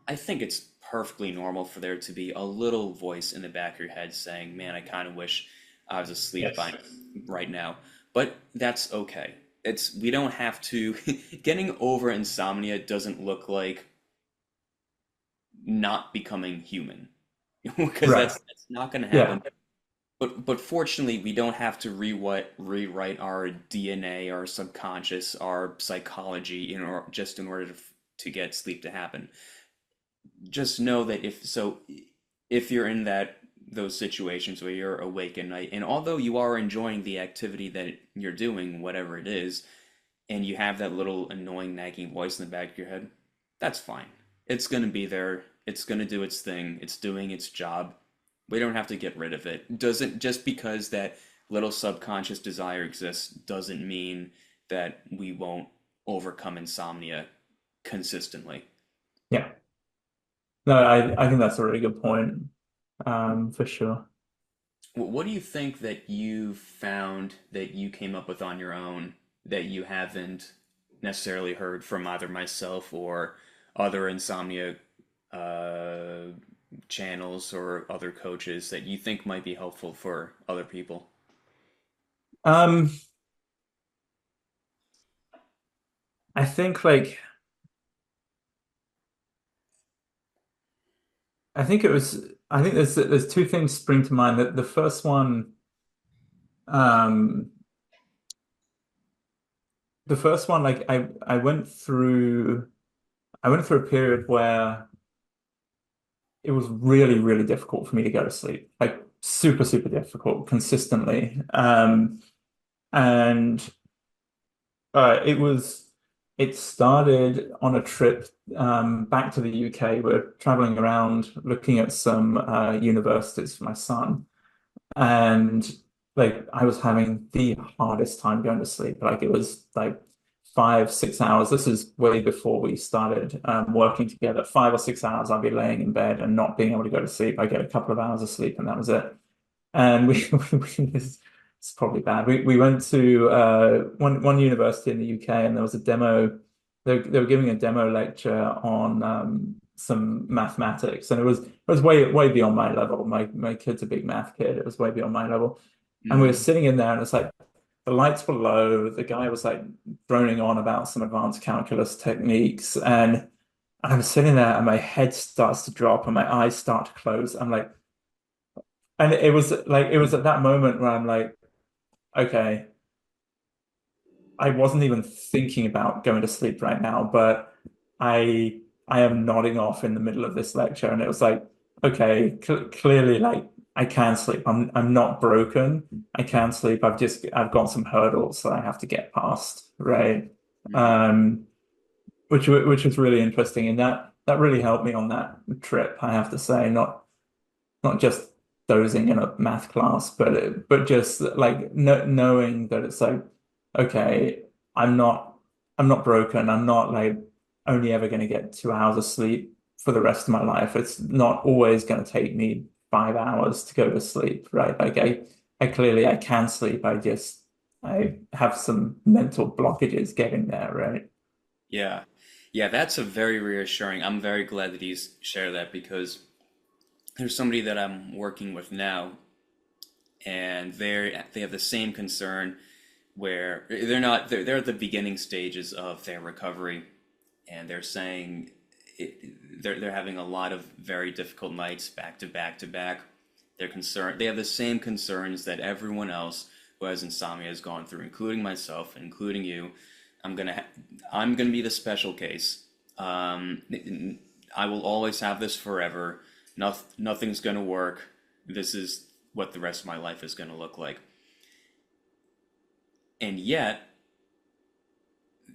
I think it's perfectly normal for there to be a little voice in the back of your head saying, man, I kind of wish I was asleep Yes. by right now. But that's okay. We don't have to, getting over insomnia doesn't look like not becoming human. Because Right. that's not going to Yeah. happen. But fortunately, we don't have to rewrite our DNA, our subconscious, our psychology in order to get sleep to happen. Just know that if you're in those situations where you're awake at night, and although you are enjoying the activity that you're doing, whatever it is, and you have that little annoying nagging voice in the back of your head, that's fine. It's gonna be there. It's gonna do its thing. It's doing its job. We don't have to get rid of it. Doesn't Just because that little subconscious desire exists doesn't mean that we won't overcome insomnia consistently. Yeah. No, I think that's a really good point. For sure. What do you think that you found that you came up with on your own that you haven't necessarily heard from either myself or other insomnia uh, channels or other coaches that you think might be helpful for other people? Um, I think like I think it was I think there's two things spring to mind. That the first one, um, like I went through a period where it was really, really difficult for me to go to sleep. Like super, super difficult consistently. And it started on a trip back to the UK. We're traveling around looking at some universities for my son. And like I was having the hardest time going to sleep. Like it was like 5, 6 hours. This is way before we started working together. 5 or 6 hours I'd be laying in bed and not being able to go to sleep. I get a couple of hours of sleep and that was it. And it's probably bad. We went to one university in the UK and there was a demo. They were giving a demo lecture on some mathematics, and it was way beyond my level. My kid's a big math kid. It was way beyond my level, and we were Mm. sitting in there, and it's like the lights were low. The guy was like droning on about some advanced calculus techniques, and I was sitting there, and my head starts to drop, and my eyes start to close. I'm like, and it was at that moment where I'm like, okay, I wasn't even thinking about going to sleep right now, but I am nodding off in the middle of this lecture, and it was like, okay, clearly, like I can sleep. I'm not broken. I can sleep. I've got some hurdles that I have to get past, right? Mhm. Um, which was really interesting, and that really helped me on that trip. I have to say, not just dozing in a math class, but just like no, knowing that it's like, okay, I'm not I'm not broken. I'm not like only ever going to get 2 hours of sleep for the rest of my life. It's not always going to take me 5 hours to go to sleep, right? Like I clearly I can sleep. I have some mental blockages getting there, right? Yeah. Yeah, that's a very reassuring. I'm very glad that he's shared that because there's somebody that I'm working with now and they have the same concern where they're at the beginning stages of their recovery and they're saying they're having a lot of very difficult nights back to back to back. They're concerned. They have the same concerns that everyone else who has insomnia has gone through, including myself, including you. I'm gonna be the special case. I will always have this forever. Nothing's gonna work. This is what the rest of my life is gonna look like. And yet,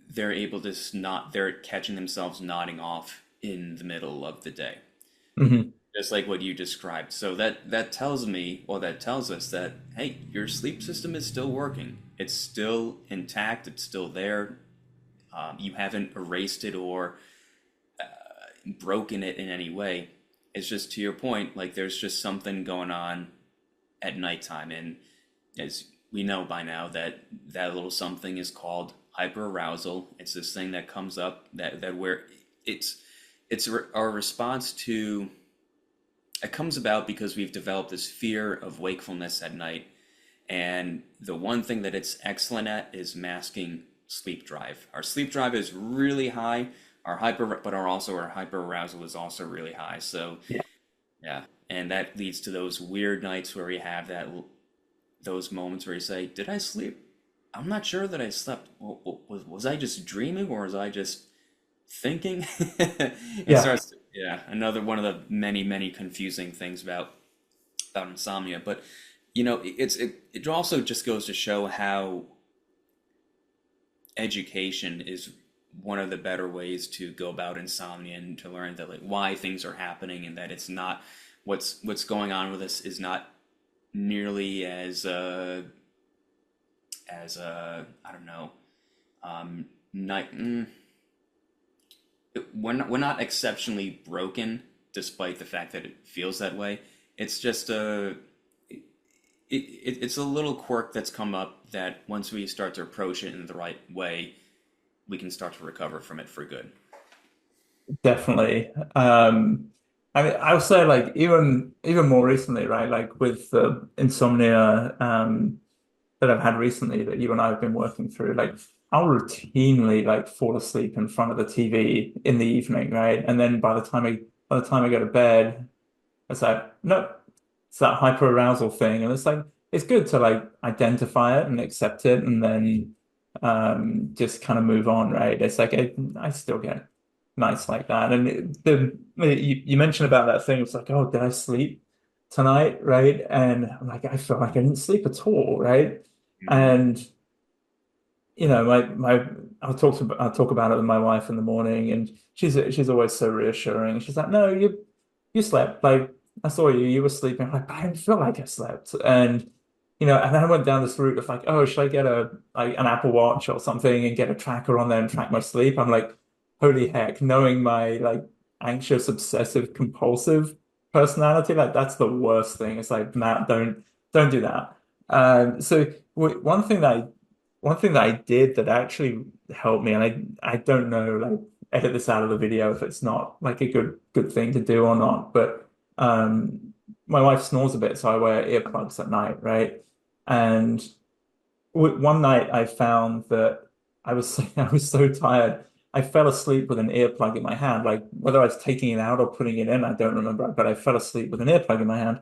they're able to not. They're catching themselves nodding off in the middle of the day, Hmm. just like what you described. So that tells me, or that tells us that hey, your sleep system is still working. It's still intact. It's still there. You haven't erased it or broken it in any way. It's just to your point, like there's just something going on at nighttime, and as we know by now, that little something is called hyperarousal. It's this thing that comes up that where it's our response to it comes about because we've developed this fear of wakefulness at night. And the one thing that it's excellent at is masking sleep drive. Our sleep drive is really high. Our hyperarousal is also really high. So Yeah. yeah, and that leads to those weird nights where we have those moments where you say, "Did I sleep? I'm not sure that I slept. Was I just dreaming or was I just thinking?" It Yeah. starts, yeah, another one of the many confusing things about insomnia. But it also just goes to show how education is one of the better ways to go about insomnia and to learn that like why things are happening and that it's not what's going on with us is not nearly as I don't know not, we're not exceptionally broken despite the fact that it feels that way. It's just it's a little quirk that's come up that once we start to approach it in the right way, we can start to recover from it for good. Definitely. I mean, I would say like even more recently, right? Like with the insomnia that I've had recently that you and I have been working through, like I'll routinely like fall asleep in front of the TV in the evening, right? And then by the time I go to bed, it's like, nope, it's that hyperarousal thing. And it's like it's good to like identify it and accept it and then just kind of move on, right? It's like I still get nights like that. And you mentioned about that thing. It's like, oh, did I sleep tonight? Right. And I'm like, I feel like I didn't sleep at all, right? Hmm. And my I'll talk about it with my wife in the morning, and she's always so reassuring. She's like, "No, you slept. Like I saw you were sleeping." I'm like, "But I didn't feel like I slept." And and then I went down this route of like, "Oh, should I get a like an Apple Watch or something and get a tracker on there and track my sleep?" I'm like, "Holy heck!" Knowing my like anxious, obsessive, compulsive personality, like that's the worst thing. It's like, Matt, don't do that. So one thing that I did that actually helped me, and I don't know, like edit this out of the video if it's not like a good thing to do or not, but my wife snores a bit, so I wear earplugs at night, right? And one night I found that I was so tired. I fell asleep with an earplug in my hand, like whether I was taking it out or putting it in, I don't remember, but I fell asleep with an earplug in my hand,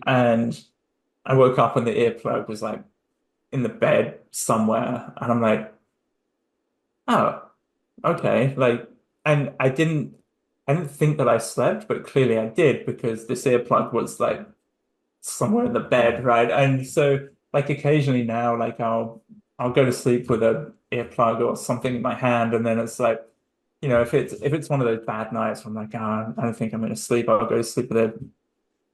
and I woke up and the earplug was like in the bed somewhere, and I'm like, oh, okay. Like, and I didn't think that I slept, but clearly I did because this earplug was like somewhere in the bed, right? And so, like, occasionally now, like, I'll go to sleep with a earplug or something in my hand, and then it's like, if it's one of those bad nights, where I'm like, ah, I don't think I'm going to sleep. I'll go to sleep with a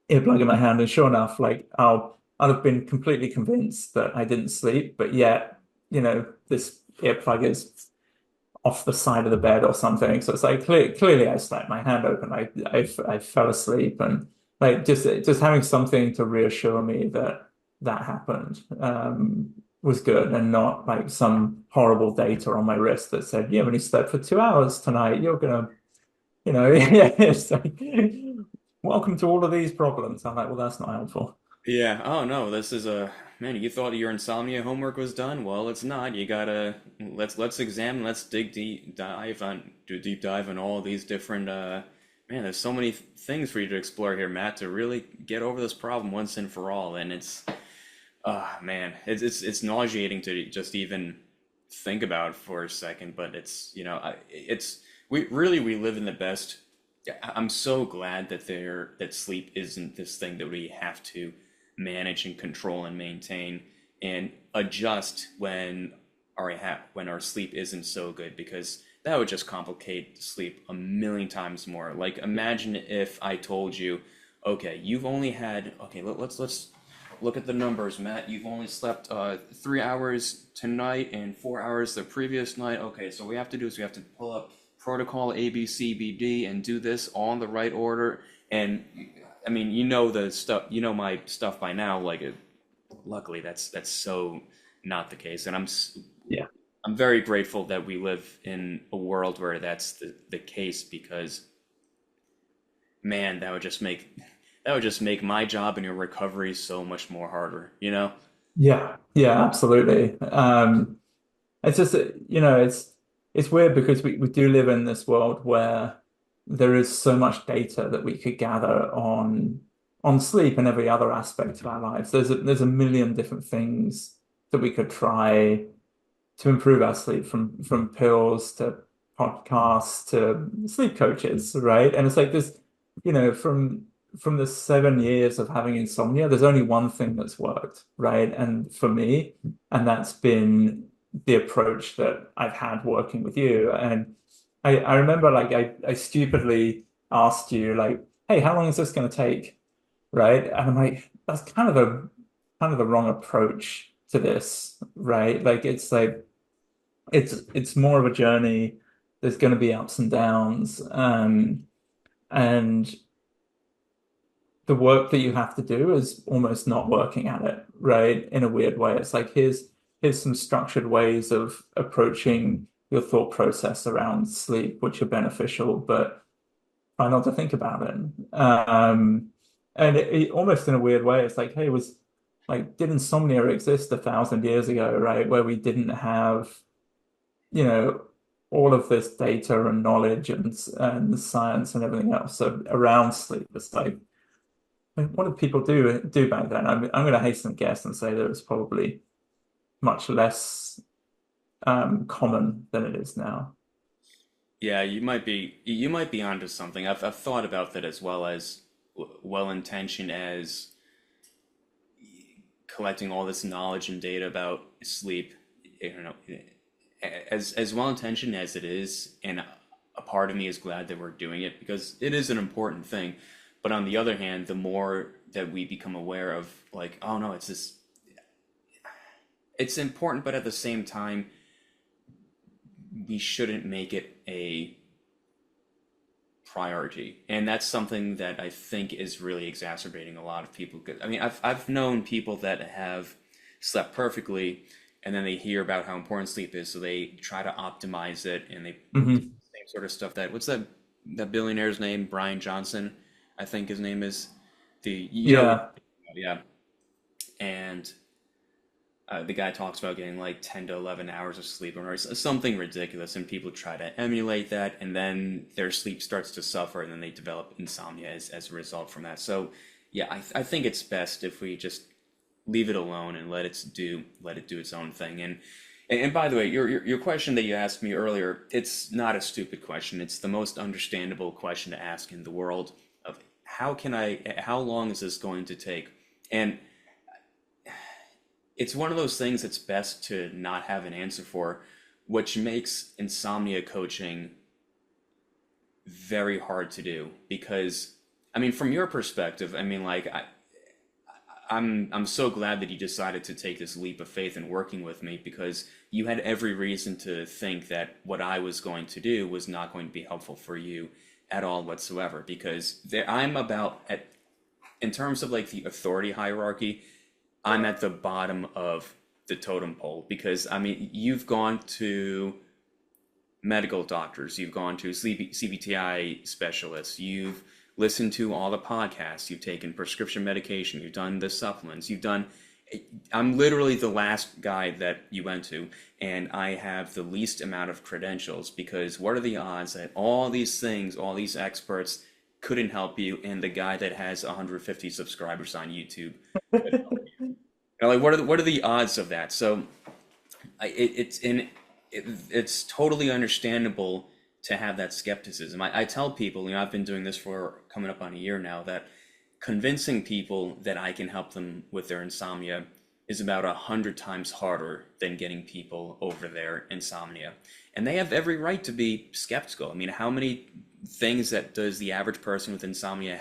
earplug in my hand, and sure enough, like, I'll have been completely convinced that I didn't sleep, but yet, this earplug is off the side of the bed or something. So it's like clearly I slept, my hand open. I fell asleep, and like just having something to reassure me that that happened was good, and not like some horrible data on my wrist that said you only slept for 2 hours tonight. You're gonna, yeah, it's like welcome to all of these problems. I'm like, well, that's not helpful. Yeah. Oh no, this is a man. You thought your insomnia homework was done? Well, it's not. You gotta let's examine. Let's dig deep dive on do a deep dive on all these different Man, there's so many things for you to explore here, Matt, to really get over this problem once and for all. And man, it's nauseating to just even think about for a second. But we live in the best. I'm so glad that sleep isn't this thing that we have to manage and control and maintain and adjust when our sleep isn't so good, because that would just complicate sleep a million times more. Like, imagine if I told you, okay, let's look at the numbers, Matt. You've only slept 3 hours tonight and 4 hours the previous night. Okay, so what we have to do is we have to pull up protocol ABCBD and do this all in the right order. And I mean, my stuff by now. Luckily, that's so not the case, and Yeah. I'm very grateful that we live in a world where that's the case, because man, that would just make my job and your recovery so much more harder, you know? Yeah, yeah, absolutely. It's just it's weird because we do live in this world where there is so much data that we could gather on sleep and every other aspect of our lives. There's a million different things that we could try to improve our sleep, from pills to podcasts to sleep coaches, right? And it's like this, from the 7 years of having insomnia, there's only one thing that's worked, right? And for me, and that's been the approach that I've had working with you. And I remember, like, I stupidly asked you, like, hey, how long is this going to take? Right? And I'm like, that's kind of the wrong approach to this, right? Like, it's more of a journey. There's going to be ups and downs, and the work that you have to do is almost not working at it, right? In a weird way. It's like, here's some structured ways of approaching your thought process around sleep, which are beneficial, but try not to think about it. And almost in a weird way, it's like, hey, did insomnia exist 1,000 years ago, right? Where we didn't have, you know, all of this data and knowledge and the science and everything else around sleep. It's like, what did people do back then? I'm going to hasten to guess and say that it was probably much less common than it is now. Yeah, you might be onto something. I've thought about that, as well as well-intentioned as collecting all this knowledge and data about sleep. You know, as well-intentioned as it is, and a part of me is glad that we're doing it because it is an important thing. But on the other hand, the more that we become aware of, like, oh no, it's important, but at the same time, we shouldn't make it a priority. And that's something that I think is really exacerbating a lot of people. I mean, I've known people that have slept perfectly, and then they hear about how important sleep is, so they try to optimize it, and they do Hmm. the same sort of stuff what's that billionaire's name? Brian Johnson, I think his name is. Yeah. Yeah. And the guy talks about getting like 10 to 11 hours of sleep or something ridiculous, and people try to emulate that, and then their sleep starts to suffer, and then they develop insomnia as a result from that. So, yeah, I think it's best if we just leave it alone and let it do its own thing. And by the way, your question that you asked me earlier, it's not a stupid question. It's the most understandable question to ask in the world of how long is this going to take? And it's one of those things that's best to not have an answer for, which makes insomnia coaching very hard to do. Because, I mean, from your perspective, I mean, like, I'm so glad that you decided to take this leap of faith in working with me, because you had every reason to think that what I was going to do was not going to be helpful for you at all whatsoever. Because in terms of like the authority hierarchy, I'm at the bottom of the totem pole, because I mean, you've gone to medical doctors, you've gone to CBTI specialists, you've listened to all the podcasts, you've taken prescription medication, you've done the supplements, I'm literally the last guy that you went to, and I have the least amount of credentials, because what are the odds that all these things, all these experts couldn't help you, and the guy that has 150 subscribers on YouTube could help you. You know, like what are the odds of that? So it's totally understandable to have that skepticism. I tell people, you know, I've been doing this for coming up on a year now, that convincing people that I can help them with their insomnia is about 100 times harder than getting people over their insomnia. And they have every right to be skeptical. I mean, how many things that does the average person with insomnia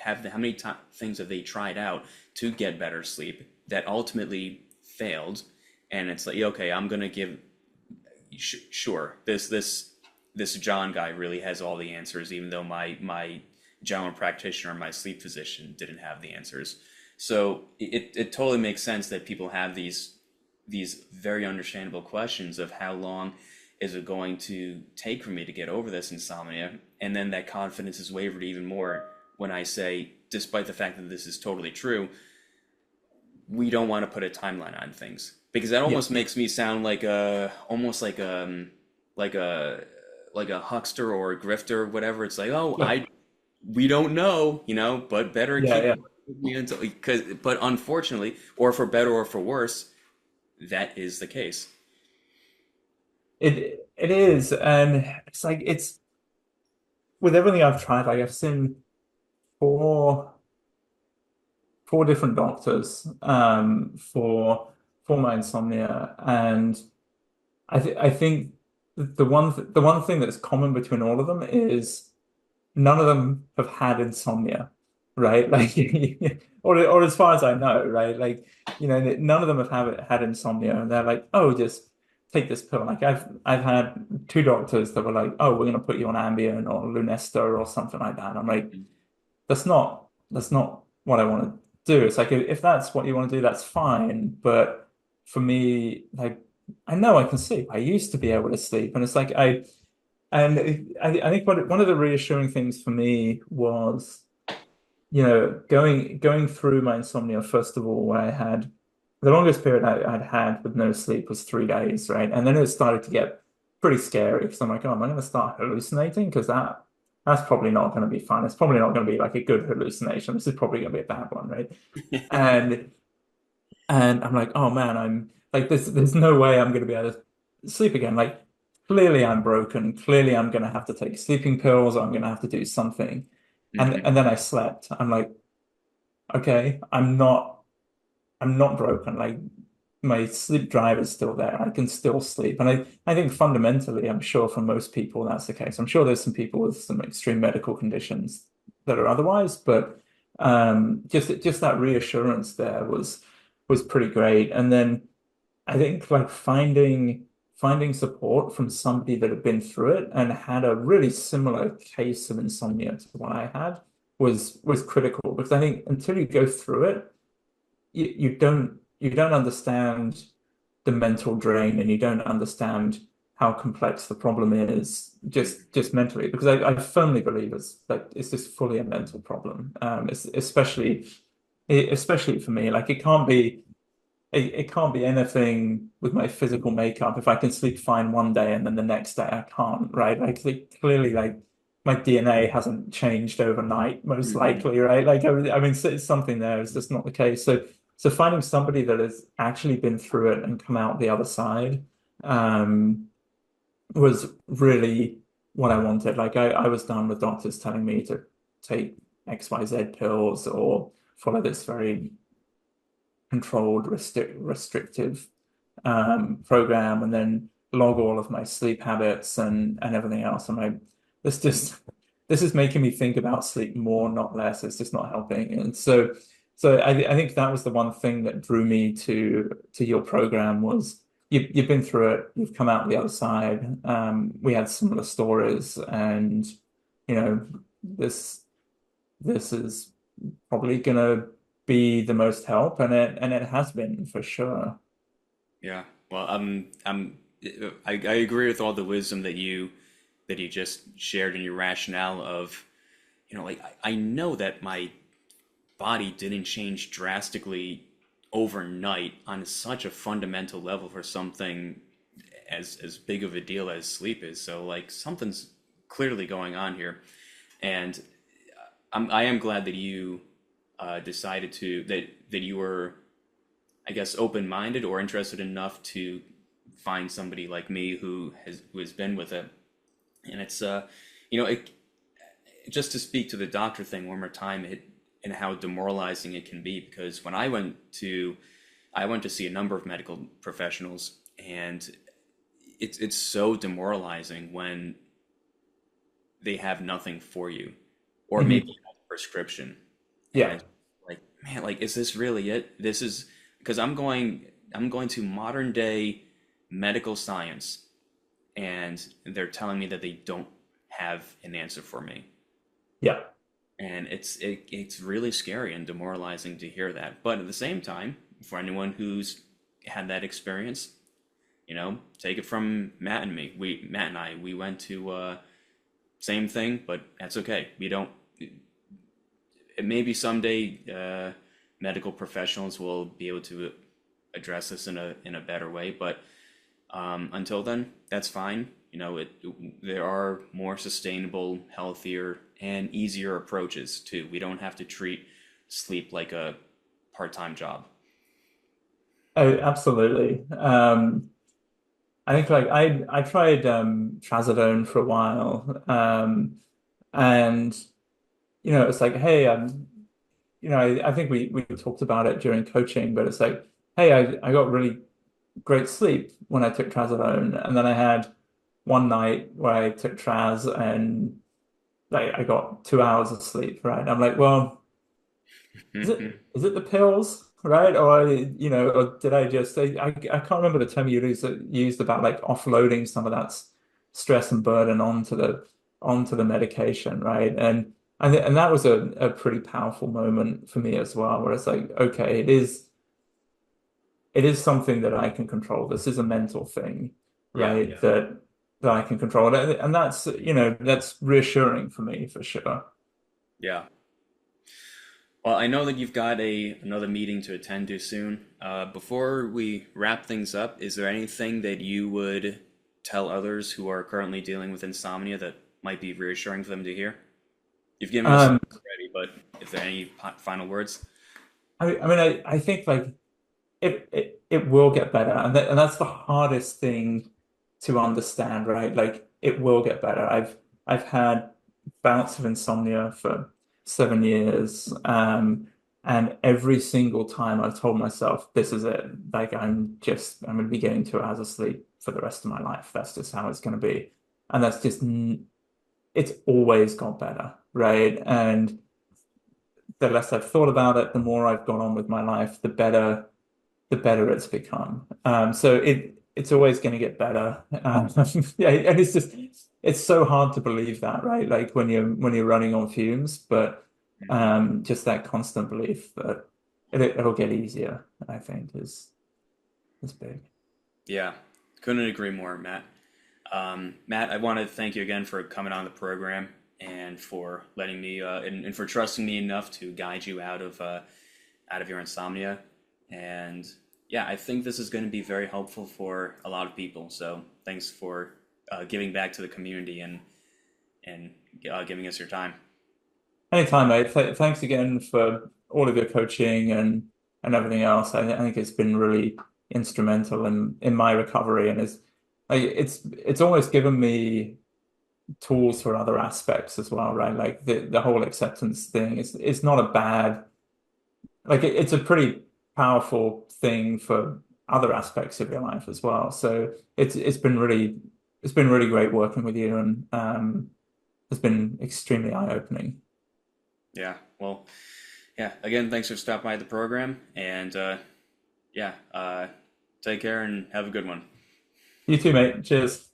have? How many things have they tried out to get better sleep that ultimately failed? And it's like, okay, I'm gonna give, sure, this John guy really has all the answers, even though my general practitioner, my sleep physician, didn't have the answers. So it totally makes sense that people have these very understandable questions of how long is it going to take for me to get over this insomnia, and then that confidence is wavered even more when I say, despite the fact that this is totally true, we don't want to put a timeline on things, because that Yeah, almost makes me sound like a almost like a like a huckster or a grifter or whatever. It's like, oh, yeah, I we don't know, you know, but better yeah, keep yeah. me until, because, but unfortunately, or for better or for worse, that is the case. It is, and it's like it's with everything I've tried. Like I've seen four four different doctors for my insomnia, and I think the one thing that's common between all of them is none of them have had insomnia, right? Like, or as far as I know, right? Like, none of them had insomnia, and they're like, oh, just take this pill. Like, I've had two doctors that were like, oh, we're gonna put you on Ambien or Lunesta or something like that. I'm like, that's not what I want to do. It's like if that's what you want to do, that's fine. But for me, like, I know I can sleep. I used to be able to sleep, and it's like I think one of the reassuring things for me was, going through my insomnia, first of all, where I had the longest period I'd had with no sleep was 3 days, right? And then it started to get pretty scary because I'm like, oh, am I going to start hallucinating? Because that's probably not going to be fun. It's probably not going to be like a good hallucination. This is probably going to be a bad one, right? And and I'm like, oh man, I'm like, there's no way I'm going to be able to sleep again. Like, clearly I'm broken. Clearly I'm going to have to take sleeping pills, or I'm going to have to do something. And Hmm. then I slept. I'm like, okay, I'm not broken. Like, my sleep drive is still there. I can still sleep. And I think fundamentally, I'm sure for most people that's the case. I'm sure there's some people with some extreme medical conditions that are otherwise, but just that reassurance there was pretty great. And then I think like finding support from somebody that had been through it and had a really similar case of insomnia to what I had was critical, because I think until you go through it, you don't understand the mental drain, and you don't understand how complex the problem is just mentally, because I firmly believe it's just fully a mental problem. Especially for me, like it can't be anything with my physical makeup. If I can sleep fine one day and then the next day I can't, right? Like, clearly, like, my DNA hasn't changed overnight, most Hmm. likely, right? Like, I mean, it's something there. It's just not the case. So finding somebody that has actually been through it and come out the other side, um, was really what I wanted. Like, I was done with doctors telling me to take XYZ pills or follow this very controlled, restrictive program, and then log all of my sleep habits and everything else. I'm like, this just this is making me think about sleep more, not less. It's just not helping. And so I think that was the one thing that drew me to your program was you've been through it, you've come out the other side. We had similar stories, and you know this this is probably gonna be the most help, and it has been for sure. Yeah. Well, I agree with all the wisdom that you just shared in your rationale of, you know, like I know that my body didn't change drastically overnight on such a fundamental level for something as big of a deal as sleep is. So like something's clearly going on here. And I am glad that you decided to that you were, I guess, open-minded or interested enough to find somebody like me who has been with it. And it's it just to speak to the doctor thing one more time, and how demoralizing it can be, because when I went to see a number of medical professionals, and it's so demoralizing when they have nothing for you, or maybe Hmm. a prescription, and Yeah. it's like, man, like, is this really it? This is because I'm going to modern day medical science, and they're telling me that they don't have an answer for me. Yeah. And it's really scary and demoralizing to hear that. But at the same time, for anyone who's had that experience, take it from Matt and me. Matt and I, we went to same thing, but that's okay. We don't. Maybe someday medical professionals will be able to address this in a better way. But until then, that's fine. There are more sustainable, healthier, and easier approaches too. We don't have to treat sleep like a part-time job. Oh, absolutely. I think like I tried trazodone for a while, and it's like, hey, I think we talked about it during coaching, but it's like, hey, I got really great sleep when I took trazodone, and then I had one night where I took traz and like I got 2 hours of sleep, right? I'm like, well, is it the pills, right? Or did I just say I can't remember the term you used about like offloading some of that stress and burden onto the medication, right? And that was a pretty powerful moment for me as well, where it's like, okay, it is something that I can control. This is a mental thing, Yeah, right? That I can control. And that's reassuring for me for sure. yeah. Well, I know that you've got another meeting to attend to soon. Before we wrap things up, is there anything that you would tell others who are currently dealing with insomnia that might be reassuring for them to hear? You've given us some Um, already, but if there are any final words? I mean, I think like it will get better, and that's the hardest thing to understand, right? Like it will get better. I've had bouts of insomnia for 7 years, and every single time I've told myself this is it. Like I'm going to be getting 2 hours of sleep for the rest of my life. That's just how it's going to be, and it's always got better, right? And the less I've thought about it, the more I've gone on with my life, the better it's become. So it's always going to get better. Yeah, and it's so hard to believe that, right? Like when you're running on fumes, but just that constant belief that it'll get easier, I think is big. Yeah, couldn't agree more, Matt. Matt, I want to thank you again for coming on the program, and for letting me and for trusting me enough to guide you out of your insomnia. And yeah, I think this is going to be very helpful for a lot of people. So thanks for giving back to the community, and giving us your time. Anytime, mate. Thanks again for all of your coaching and everything else. I think it's been really instrumental in my recovery, and it's almost given me tools for other aspects as well, right? Like the whole acceptance thing is not a bad, like it's a pretty powerful thing for other aspects of your life as well. So it's been really great working with you, and it's been extremely eye-opening. Yeah. Well, yeah. Again, thanks for stopping by the program, and yeah, take care and have a good one. You too, mate. Cheers.